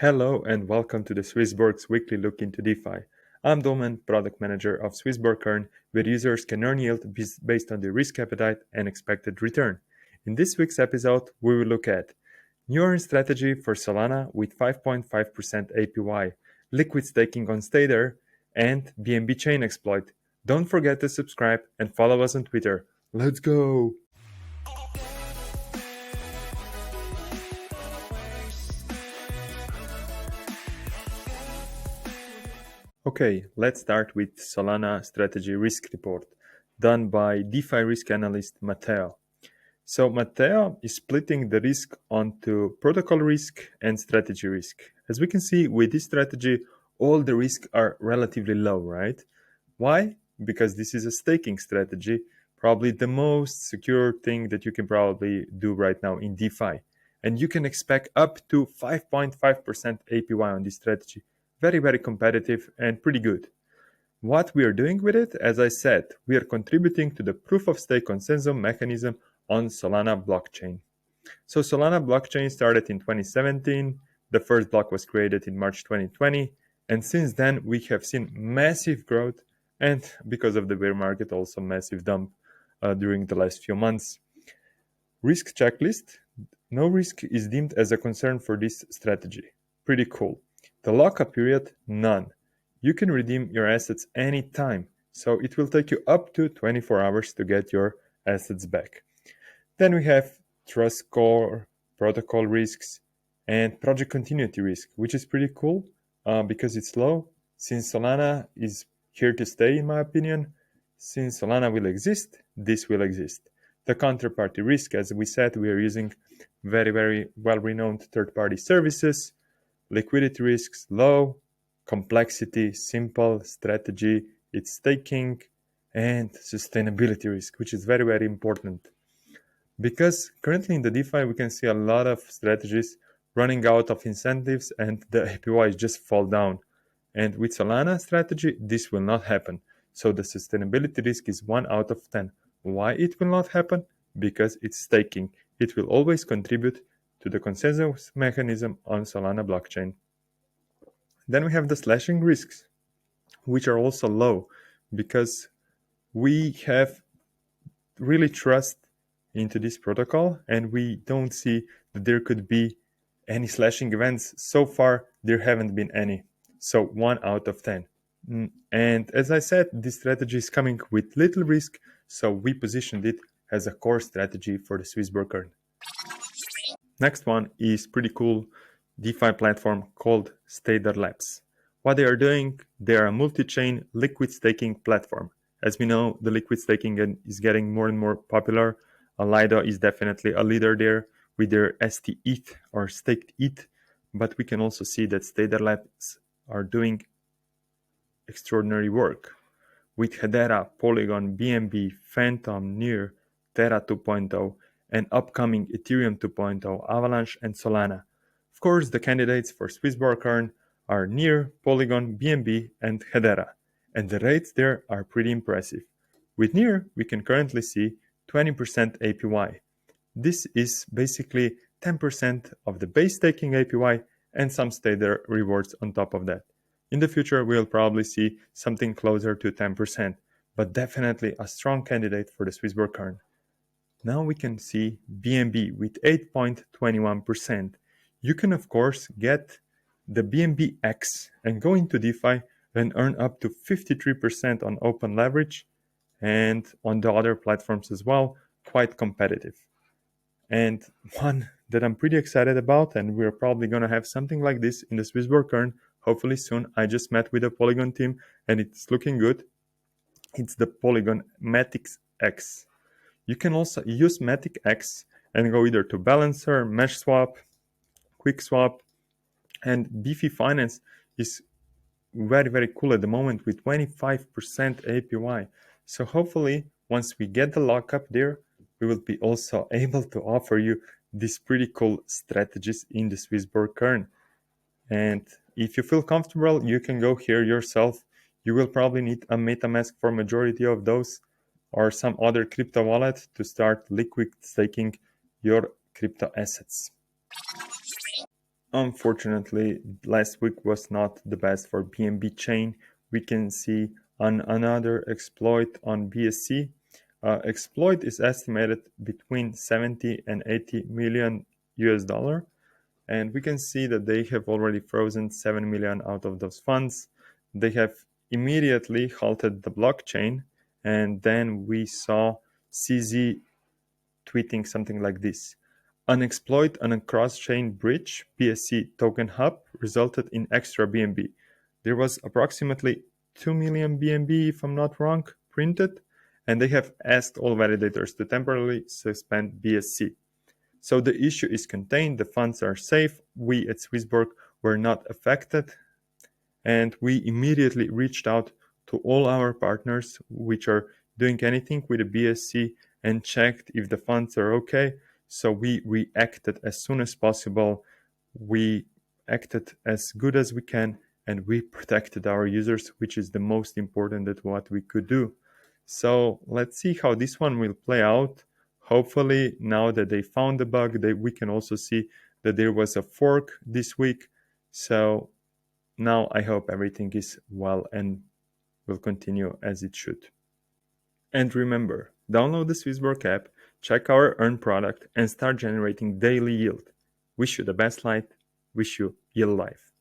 Hello and welcome to the SwissBorg's weekly look into DeFi. I'm Domen, product manager of SwissBorg, where users can earn yield based on their risk appetite and expected return. In this week's episode, we will look at new earn strategy for Solana with 5.5% APY, liquid staking on Stader, and BNB chain exploit. Don't forget to subscribe and follow us on Twitter. Let's go! Okay, let's start with Solana Strategy Risk Report, done by DeFi risk analyst Matteo. So Matteo is splitting the risk onto protocol risk and strategy risk. As we can see, with this strategy, all the risks are relatively low, right? Why? Because this is a staking strategy, probably the most secure thing that you can probably do right now in DeFi. And you can expect up to 5.5% APY on this strategy. Very, very competitive and pretty good. What we are doing with it, as I said, we are contributing to the proof of stake consensus mechanism on Solana blockchain. So Solana blockchain started in 2017. The first block was created in March 2020. And since then, we have seen massive growth and because of the bear market, also massive dump during the last few months. Risk checklist. No risk is deemed as a concern for this strategy. Pretty cool. The lockup period, none. You can redeem your assets anytime, so it will take you up to 24 hours to get your assets back. Then we have trust score, protocol risks, and project continuity risk, which is pretty cool because it's low. Since Solana is here to stay, in my opinion, since Solana will exist, this will exist. The counterparty risk, as we said, we are using very, very well-renowned third-party services. Liquidity risks, low. Complexity, simple. Strategy, it's staking. And sustainability risk, which is very, very important. Because currently in the DeFi, we can see a lot of strategies running out of incentives and the APY just fall down. And with Solana strategy, this will not happen. So the sustainability risk is 1 out of 10. Why it will not happen? Because it's staking. It will always contribute to the consensus mechanism on Solana blockchain. Then we have the slashing risks, which are also low because we have really trust into this protocol and we don't see that there could be any slashing events. So far, there haven't been any. So 1 out of 10. And as I said, this strategy is coming with little risk, so we positioned it as a core strategy for the SwissBorg. Next one is pretty cool DeFi platform called Stader Labs. What they are doing, they are a multi-chain liquid staking platform. As we know, the liquid staking is getting more and more popular. Lido is definitely a leader there with their STETH or staked ETH, but we can also see that Stader Labs are doing extraordinary work with Hedera, Polygon, BNB, Phantom, Near, Terra 2.0, and upcoming Ethereum 2.0, Avalanche, and Solana. Of course, the candidates for SwissBorg are Near, Polygon, BNB, and Hedera, and the rates there are pretty impressive. With Near, we can currently see 20% APY. This is basically 10% of the base staking APY and some Stader rewards on top of that. In the future, we'll probably see something closer to 10%, but definitely a strong candidate for the SwissBorg. Now we can see BNB with 8.21%. You can, of course, get the BNB X and go into DeFi and earn up to 53% on open leverage and on the other platforms as well, quite competitive. And one that I'm pretty excited about, and we're probably going to have something like this in the SwissBorg hopefully soon. I just met with the Polygon team and it's looking good. It's the Polygon Matic X. You can also use Matic X and go either to Balancer, Mesh Swap, Quick Swap, and Bitfinex is very, very cool at the moment with 25% APY. So hopefully, once we get the lockup there, we will be also able to offer you these pretty cool strategies in the SwissBorg. And if you feel comfortable, you can go here yourself. You will probably need a MetaMask for majority of those or some other crypto wallet to start liquid staking your crypto assets. Unfortunately, last week was not the best for BNB chain. We can see on another exploit on BSC. Exploit is estimated between 70 and 80 million US dollar. And we can see that they have already frozen 7 million out of those funds. They have immediately halted the blockchain. And then we saw CZ tweeting something like this. An exploit on a cross-chain bridge BSC token hub resulted in extra BNB. There was approximately 2 million BNB, if I'm not wrong, printed, and they have asked all validators to temporarily suspend BSC. So the issue is contained, the funds are safe, we at SwissBorg were not affected, and we immediately reached out to all our partners which are doing anything with the BSC and checked if the funds are okay. So we reacted as soon as possible. We acted as good as we can, and we protected our users, which is the most important that what we could do. So let's see how this one will play out. Hopefully, now that they found the bug, we can also see that there was a fork this week. So now I hope everything is well and will continue as it should. And remember, download the SwissBorg app, check our Earn product, and start generating daily yield. Wish you the best life. Wish you yield life.